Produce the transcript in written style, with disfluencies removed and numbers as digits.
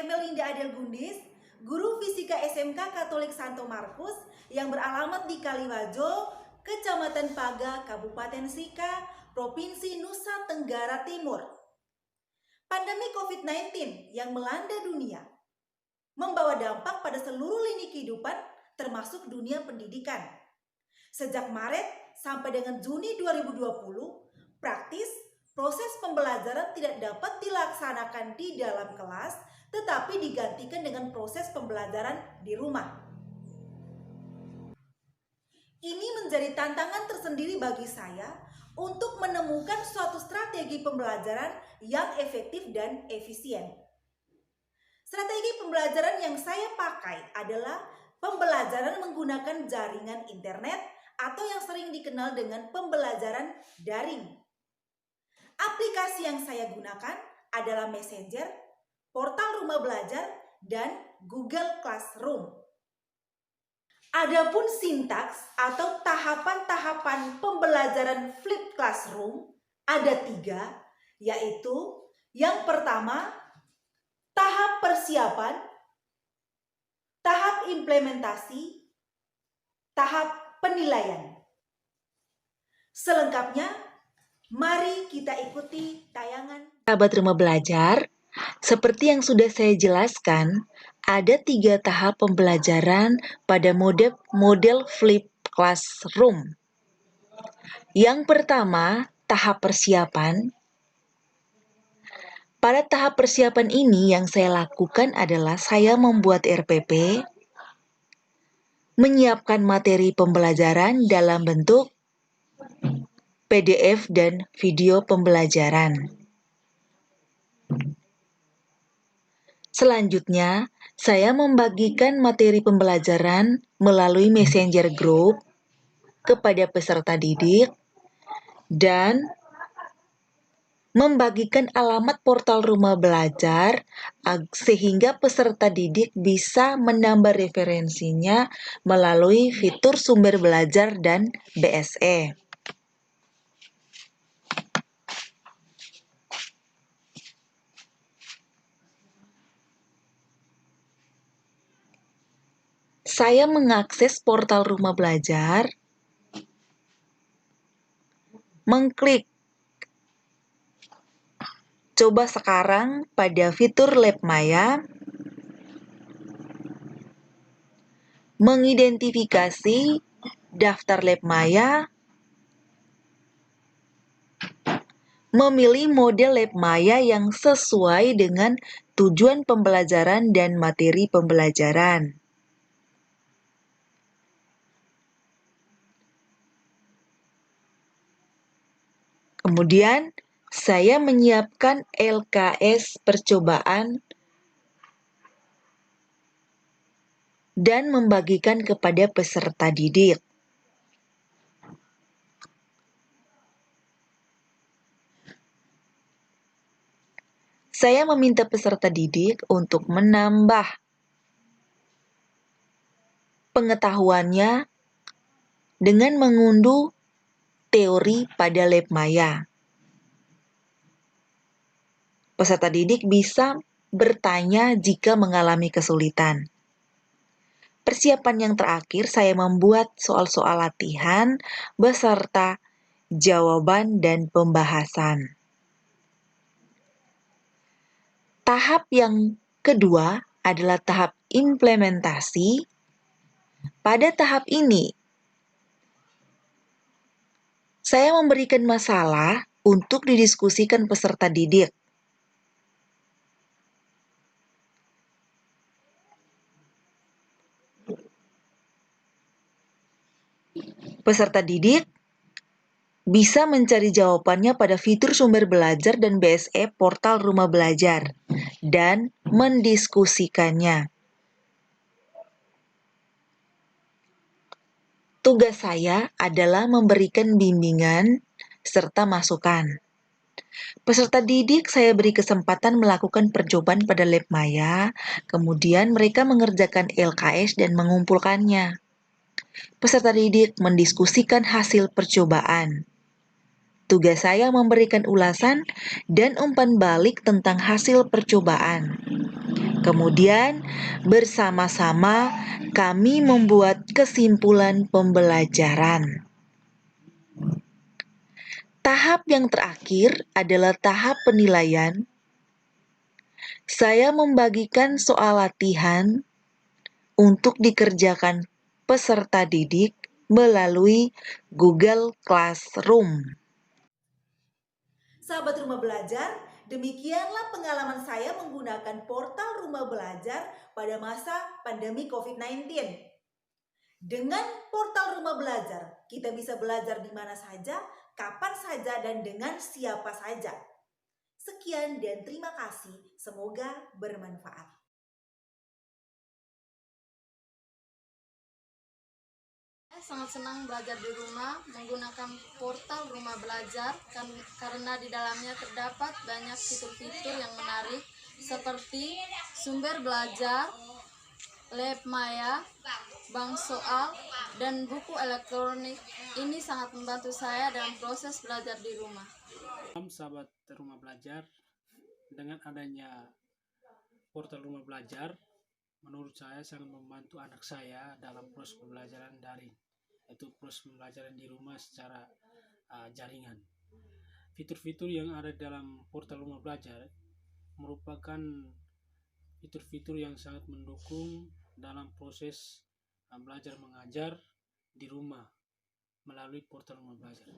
Ermelinda Adel Gundis, guru fisika SMK Katolik Santo Markus yang beralamat di Kaliwajo, Kecamatan Paga, Kabupaten Sika, Provinsi Nusa Tenggara Timur. Pandemi COVID-19 yang melanda dunia membawa dampak pada seluruh lini kehidupan termasuk dunia pendidikan. Sejak Maret sampai dengan Juni 2020, praktis proses pembelajaran tidak dapat dilaksanakan di dalam kelas, tetapi digantikan dengan proses pembelajaran di rumah. Ini menjadi tantangan tersendiri bagi saya untuk menemukan suatu strategi pembelajaran yang efektif dan efisien. Strategi pembelajaran yang saya pakai adalah pembelajaran menggunakan jaringan internet atau yang sering dikenal dengan pembelajaran daring. Aplikasi yang saya gunakan adalah Messenger, Portal Rumah Belajar, dan Google Classroom. Adapun sintaks atau tahapan-tahapan pembelajaran flipped classroom ada 3, yaitu yang pertama, tahap persiapan, tahap implementasi, tahap penilaian. Selengkapnya, mari kita ikuti tayangan. Sahabat Rumah Belajar, seperti yang sudah saya jelaskan, ada 3 tahap pembelajaran pada model flipped classroom. Yang pertama, tahap persiapan. Pada tahap persiapan ini yang saya lakukan adalah saya membuat RPP, menyiapkan materi pembelajaran dalam bentuk PDF dan video pembelajaran. Selanjutnya, saya membagikan materi pembelajaran melalui Messenger Group kepada peserta didik dan membagikan alamat portal Rumah Belajar sehingga peserta didik bisa menambah referensinya melalui fitur sumber belajar dan BSE. Saya mengakses portal Rumah Belajar, mengklik coba sekarang pada fitur Lab Maya, mengidentifikasi daftar Lab Maya, memilih model Lab Maya yang sesuai dengan tujuan pembelajaran dan materi pembelajaran. Kemudian, saya menyiapkan LKS percobaan dan membagikan kepada peserta didik. Saya meminta peserta didik untuk menambah pengetahuannya dengan mengunduh teori pada Lab Maya. Peserta didik bisa bertanya jika mengalami kesulitan. Persiapan yang terakhir, saya membuat soal-soal latihan beserta jawaban dan pembahasan. Tahap yang kedua adalah tahap implementasi. Pada tahap ini, saya memberikan masalah untuk didiskusikan peserta didik. Peserta didik bisa mencari jawabannya pada fitur sumber belajar dan BSE portal Rumah Belajar dan mendiskusikannya. Tugas saya adalah memberikan bimbingan serta masukan. Peserta didik saya beri kesempatan melakukan percobaan pada Lab Maya, kemudian mereka mengerjakan LKS dan mengumpulkannya. Peserta didik mendiskusikan hasil percobaan. Tugas saya memberikan ulasan dan umpan balik tentang hasil percobaan. Kemudian, bersama-sama kami membuat kesimpulan pembelajaran. Tahap yang terakhir adalah tahap penilaian. Saya membagikan soal latihan untuk dikerjakan peserta didik melalui Google Classroom. Sahabat Rumah Belajar, demikianlah pengalaman saya menggunakan portal Rumah Belajar pada masa pandemi COVID-19. Dengan portal Rumah Belajar, kita bisa belajar di mana saja, kapan saja, dan dengan siapa saja. Sekian dan terima kasih. Semoga bermanfaat. Saya sangat senang belajar di rumah menggunakan portal Rumah Belajar karena di dalamnya terdapat banyak fitur-fitur yang menarik seperti sumber belajar, lab maya, bank soal, dan buku elektronik. Ini sangat membantu saya dalam proses belajar di rumah. Sahabat Rumah Belajar, dengan adanya portal Rumah Belajar, menurut saya sangat membantu anak saya dalam proses pembelajaran daring, yaitu proses pembelajaran di rumah secara jaringan. Fitur-fitur yang ada dalam portal Rumah Belajar merupakan fitur-fitur yang sangat mendukung dalam proses belajar mengajar di rumah melalui portal Rumah Belajar.